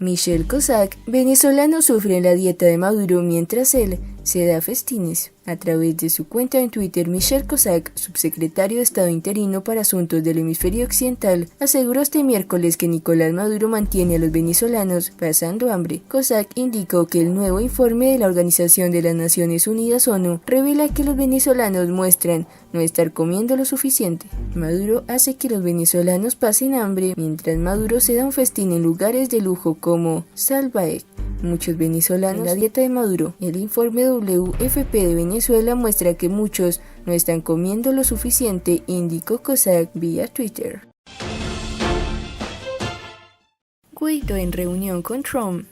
Michel Cossack, venezolano, sufre en la dieta de Maduro mientras él se da festines. A través de su cuenta en Twitter, Michel Cossack, subsecretario de Estado interino para Asuntos del Hemisferio Occidental, aseguró este miércoles que Nicolás Maduro mantiene a los venezolanos pasando hambre. Cossack indicó que el nuevo informe de la Organización de las Naciones Unidas ONU revela que los venezolanos muestran no estar comiendo lo suficiente. Maduro hace que los venezolanos pasen hambre, mientras Maduro se da un festín en lugares de lujo como Salvaek. Muchos venezolanos en la dieta de Maduro. El informe WFP de Venezuela muestra que muchos no están comiendo lo suficiente, indicó Cossack vía Twitter. Guaidó en reunión con Trump.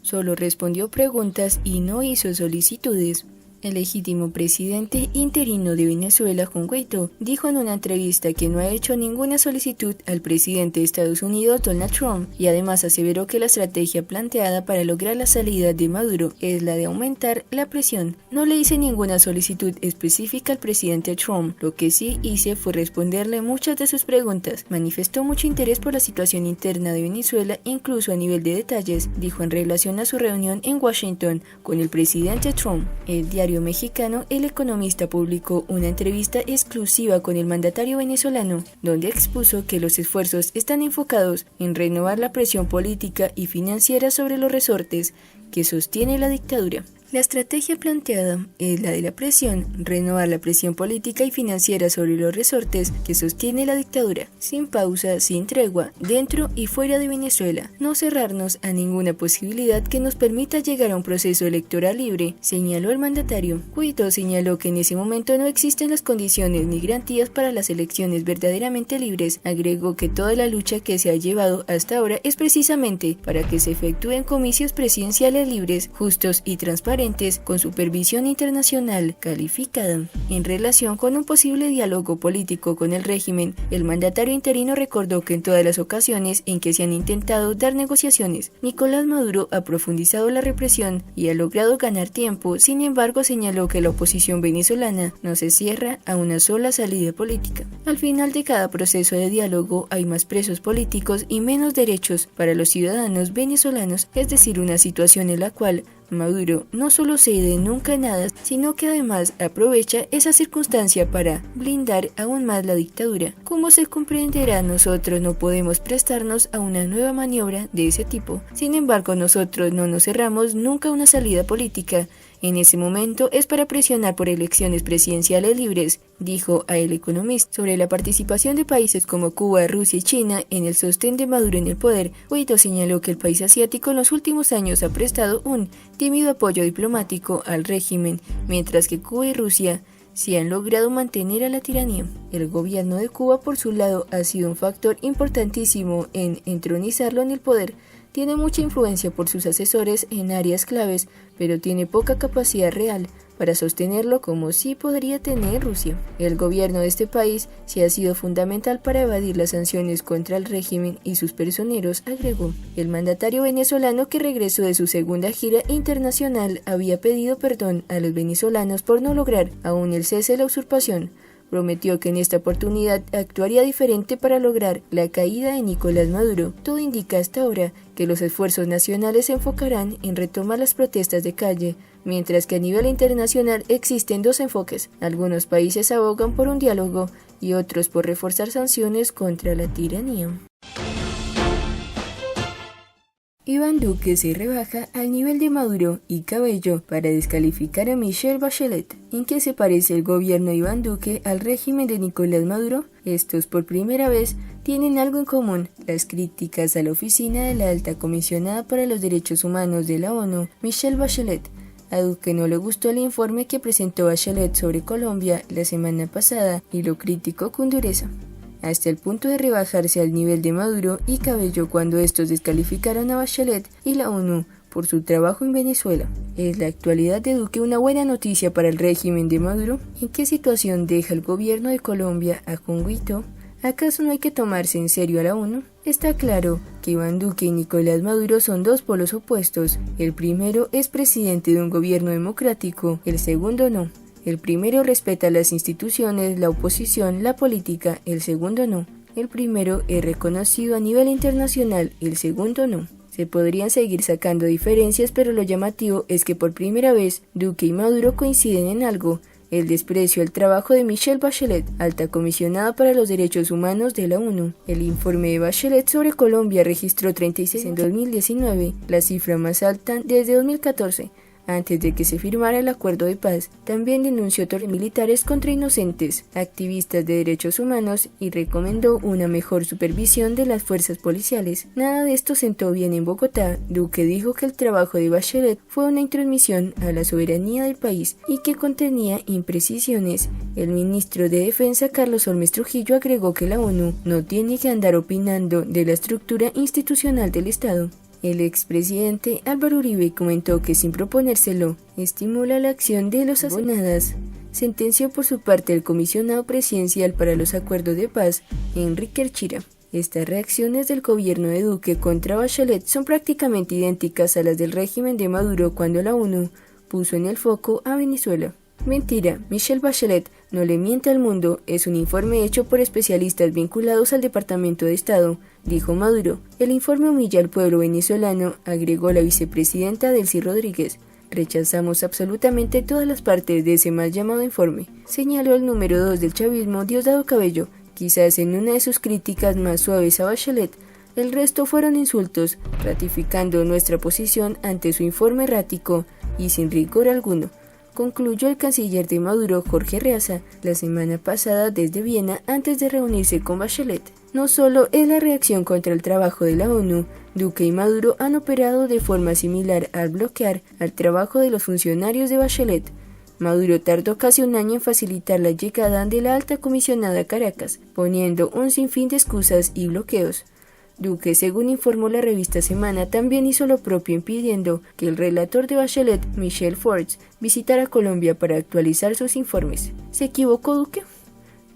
Solo respondió preguntas y no hizo solicitudes. El legítimo presidente interino de Venezuela, Juan Guaidó, dijo en una entrevista que no ha hecho ninguna solicitud al presidente de Estados Unidos, Donald Trump, y además aseveró que la estrategia planteada para lograr la salida de Maduro es la de aumentar la presión. No le hice ninguna solicitud específica al presidente Trump, lo que sí hice fue responderle muchas de sus preguntas. Manifestó mucho interés por la situación interna de Venezuela, incluso a nivel de detalles, dijo en relación a su reunión en Washington con el presidente Trump. El diario mexicano El Economista publicó una entrevista exclusiva con el mandatario venezolano, donde expuso que los esfuerzos están enfocados en renovar la presión política y financiera sobre los resortes que sostiene la dictadura. La estrategia planteada es la de la presión, renovar la presión política y financiera sobre los resortes que sostiene la dictadura, sin pausa, sin tregua, dentro y fuera de Venezuela. No cerrarnos a ninguna posibilidad que nos permita llegar a un proceso electoral libre, señaló el mandatario. Guaidó señaló que en ese momento no existen las condiciones ni garantías para las elecciones verdaderamente libres. Agregó que toda la lucha que se ha llevado hasta ahora es precisamente para que se efectúen comicios presidenciales libres, justos y transparentes, con supervisión internacional calificada. En relación con un posible diálogo político con el régimen, el mandatario interino recordó que en todas las ocasiones en que se han intentado dar negociaciones, Nicolás Maduro ha profundizado la represión y ha logrado ganar tiempo. Sin embargo, señaló que la oposición venezolana no se cierra a una sola salida política. Al final de cada proceso de diálogo hay más presos políticos y menos derechos para los ciudadanos venezolanos, es decir, una situación en la cual Maduro no solo cede nunca nada, sino que además aprovecha esa circunstancia para blindar aún más la dictadura. Como se comprenderá, nosotros no podemos prestarnos a una nueva maniobra de ese tipo. Sin embargo, nosotros no nos cerramos nunca a una salida política. En ese momento es para presionar por elecciones presidenciales libres, dijo a El Economista. Sobre la participación de países como Cuba, Rusia y China en el sostén de Maduro en el poder, Guaidó señaló que el país asiático en los últimos años ha prestado un tímido apoyo diplomático al régimen, mientras que Cuba y Rusia se han logrado mantener a la tiranía. El gobierno de Cuba, por su lado, ha sido un factor importantísimo en entronizarlo en el poder. Tiene mucha influencia por sus asesores en áreas claves, pero tiene poca capacidad real para sostenerlo como sí podría tener Rusia. El gobierno de este país sí ha sido fundamental para evadir las sanciones contra el régimen y sus personeros, agregó. El mandatario venezolano, que regresó de su segunda gira internacional, había pedido perdón a los venezolanos por no lograr aún el cese de la usurpación. Prometió que en esta oportunidad actuaría diferente para lograr la caída de Nicolás Maduro. Todo indica hasta ahora que los esfuerzos nacionales se enfocarán en retomar las protestas de calle, mientras que a nivel internacional existen dos enfoques. Algunos países abogan por un diálogo y otros por reforzar sanciones contra la tiranía. Iván Duque se rebaja al nivel de Maduro y Cabello para descalificar a Michelle Bachelet. ¿En qué se parece el gobierno de Iván Duque al régimen de Nicolás Maduro? Estos por primera vez tienen algo en común: las críticas a la oficina de la alta comisionada para los derechos humanos de la ONU, Michelle Bachelet. A Duque no le gustó el informe que presentó Bachelet sobre Colombia la semana pasada y lo criticó con dureza, hasta el punto de rebajarse al nivel de Maduro y Cabello cuando estos descalificaron a Bachelet y la ONU por su trabajo en Venezuela. ¿Es la actualidad de Duque una buena noticia para el régimen de Maduro? ¿En qué situación deja el gobierno de Colombia a Juan Guaidó? ¿Acaso no hay que tomarse en serio a la ONU? Está claro que Iván Duque y Nicolás Maduro son dos polos opuestos. El primero es presidente de un gobierno democrático, el segundo no. El primero respeta las instituciones, la oposición, la política, el segundo no. El primero es reconocido a nivel internacional, el segundo no. Se podrían seguir sacando diferencias, pero lo llamativo es que por primera vez Duque y Maduro coinciden en algo: el desprecio al trabajo de Michelle Bachelet, alta comisionada para los derechos humanos de la ONU. El informe de Bachelet sobre Colombia registró 36 en 2019, la cifra más alta desde 2014. Antes de que se firmara el acuerdo de paz, también denunció torturas militares contra inocentes, activistas de derechos humanos y recomendó una mejor supervisión de las fuerzas policiales. Nada de esto sentó bien en Bogotá. Duque dijo que el trabajo de Bachelet fue una intromisión a la soberanía del país y que contenía imprecisiones. El ministro de Defensa, Carlos Holmes Trujillo, agregó que la ONU no tiene que andar opinando de la estructura institucional del Estado. El expresidente Álvaro Uribe comentó que sin proponérselo, estimula la acción de los asesinados. Sentenció por su parte el comisionado presidencial para los acuerdos de paz, Enrique Archira. Estas reacciones del gobierno de Duque contra Bachelet son prácticamente idénticas a las del régimen de Maduro cuando la ONU puso en el foco a Venezuela. Mentira, Michelle Bachelet no le miente al mundo, es un informe hecho por especialistas vinculados al Departamento de Estado, dijo Maduro. El informe humilla al pueblo venezolano, agregó la vicepresidenta Delcy Rodríguez. Rechazamos absolutamente todas las partes de ese mal llamado informe, señaló el número 2 del chavismo, Diosdado Cabello, quizás en una de sus críticas más suaves a Bachelet. El resto fueron insultos, ratificando nuestra posición ante su informe errático y sin rigor alguno, concluyó el canciller de Maduro, Jorge Reaza, la semana pasada desde Viena antes de reunirse con Bachelet. No solo es la reacción contra el trabajo de la ONU, Duque y Maduro han operado de forma similar al bloquear al trabajo de los funcionarios de Bachelet. Maduro tardó casi un año en facilitar la llegada de la alta comisionada a Caracas, poniendo un sinfín de excusas y bloqueos. Duque, según informó la revista Semana, también hizo lo propio impidiendo que el relator de Bachelet, Michel Forts, visitara Colombia para actualizar sus informes. ¿Se equivocó Duque?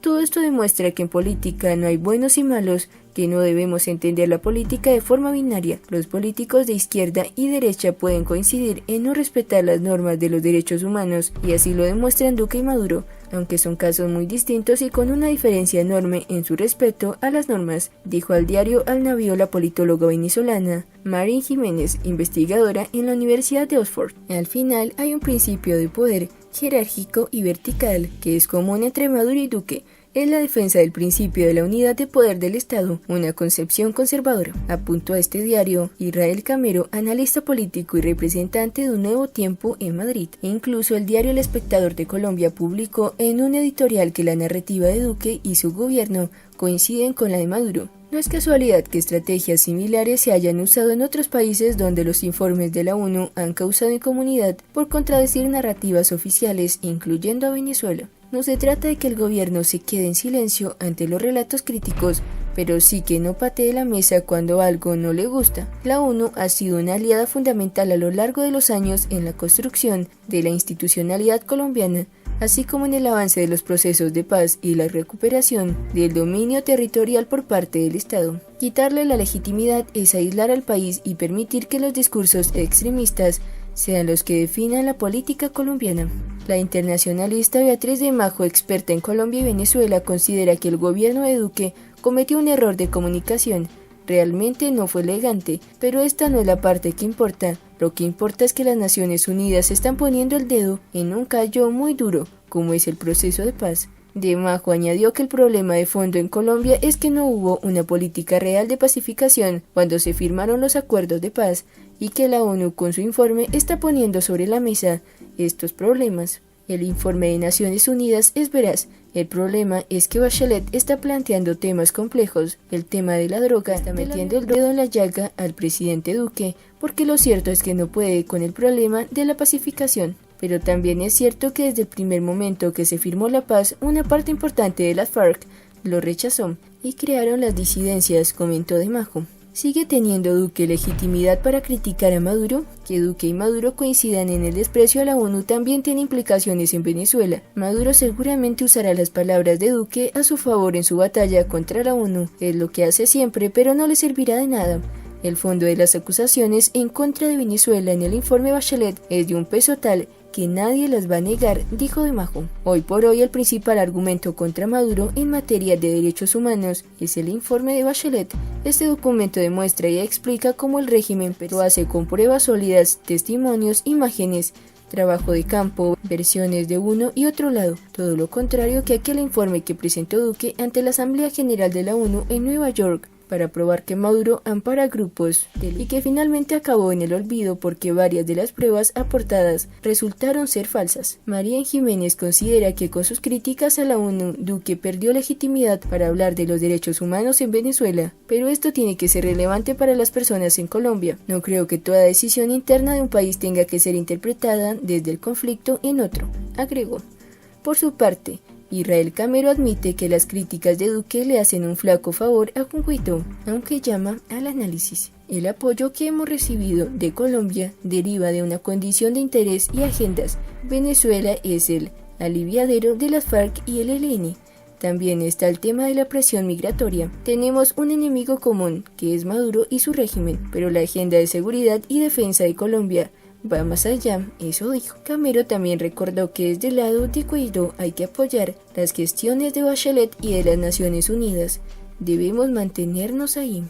Todo esto demuestra que en política no hay buenos y malos, que no debemos entender la política de forma binaria. Los políticos de izquierda y derecha pueden coincidir en no respetar las normas de los derechos humanos, y así lo demuestran Duque y Maduro, aunque son casos muy distintos y con una diferencia enorme en su respeto a las normas, dijo al diario Al Navío la politóloga venezolana Marín Jiménez, investigadora en la Universidad de Oxford. Al final hay un principio de poder jerárquico y vertical que es común entre Maduro y Duque. Es la defensa del principio de la unidad de poder del Estado, una concepción conservadora, apuntó a este diario Israel Camero, analista político y representante de Un Nuevo Tiempo en Madrid. E incluso el diario El Espectador de Colombia publicó en un editorial que la narrativa de Duque y su gobierno coinciden con la de Maduro. No es casualidad que estrategias similares se hayan usado en otros países donde los informes de la ONU han causado incomunidad por contradecir narrativas oficiales, incluyendo a Venezuela. No se trata de que el gobierno se quede en silencio ante los relatos críticos, pero sí que no patee la mesa cuando algo no le gusta. La ONU ha sido una aliada fundamental a lo largo de los años en la construcción de la institucionalidad colombiana, así como en el avance de los procesos de paz y la recuperación del dominio territorial por parte del Estado. Quitarle la legitimidad es aislar al país y permitir que los discursos extremistas sean los que definan la política colombiana. La internacionalista Beatriz de Majo, experta en Colombia y Venezuela, considera que el gobierno de Duque cometió un error de comunicación. Realmente no fue elegante, pero esta no es la parte que importa. Lo que importa es que las Naciones Unidas están poniendo el dedo en un callo muy duro, como es el proceso de paz. De Majo añadió que el problema de fondo en Colombia es que no hubo una política real de pacificación cuando se firmaron los acuerdos de paz y que la ONU con su informe está poniendo sobre la mesa estos problemas. El informe de Naciones Unidas es veraz. El problema es que Bachelet está planteando temas complejos. El tema de la droga está metiendo el dedo en la llaga al presidente Duque, porque lo cierto es que no puede con el problema de la pacificación. Pero también es cierto que desde el primer momento que se firmó la paz, una parte importante de las FARC lo rechazó y crearon las disidencias, comentó de Majo. ¿Sigue teniendo Duque legitimidad para criticar a Maduro? Que Duque y Maduro coincidan en el desprecio a la ONU también tiene implicaciones en Venezuela. Maduro seguramente usará las palabras de Duque a su favor en su batalla contra la ONU. Es lo que hace siempre, pero no le servirá de nada. El fondo de las acusaciones en contra de Venezuela en el informe Bachelet es de un peso tal que nadie las va a negar, dijo de Majo. Hoy por hoy el principal argumento contra Maduro en materia de derechos humanos es el informe de Bachelet. Este documento demuestra y explica cómo el régimen lo hace con pruebas sólidas, testimonios, imágenes, trabajo de campo, versiones de uno y otro lado, todo lo contrario que aquel informe que presentó Duque ante la Asamblea General de la ONU en Nueva York, para probar que Maduro ampara grupos y que finalmente acabó en el olvido porque varias de las pruebas aportadas resultaron ser falsas. María Jiménez considera que con sus críticas a la ONU, Duque perdió legitimidad para hablar de los derechos humanos en Venezuela, pero esto tiene que ser relevante para las personas en Colombia. No creo que toda decisión interna de un país tenga que ser interpretada desde el conflicto en otro, agregó. Por su parte, Israel Camero admite que las críticas de Duque le hacen un flaco favor a Guaidó, aunque llama al análisis. El apoyo que hemos recibido de Colombia deriva de una condición de interés y agendas. Venezuela es el aliviadero de las FARC y el ELN. También está el tema de la presión migratoria. Tenemos un enemigo común, que es Maduro y su régimen, pero la agenda de seguridad y defensa de Colombia va más allá, eso dijo. Camero también recordó que desde el lado de Guaidó hay que apoyar las gestiones de Bachelet y de las Naciones Unidas. Debemos mantenernos ahí.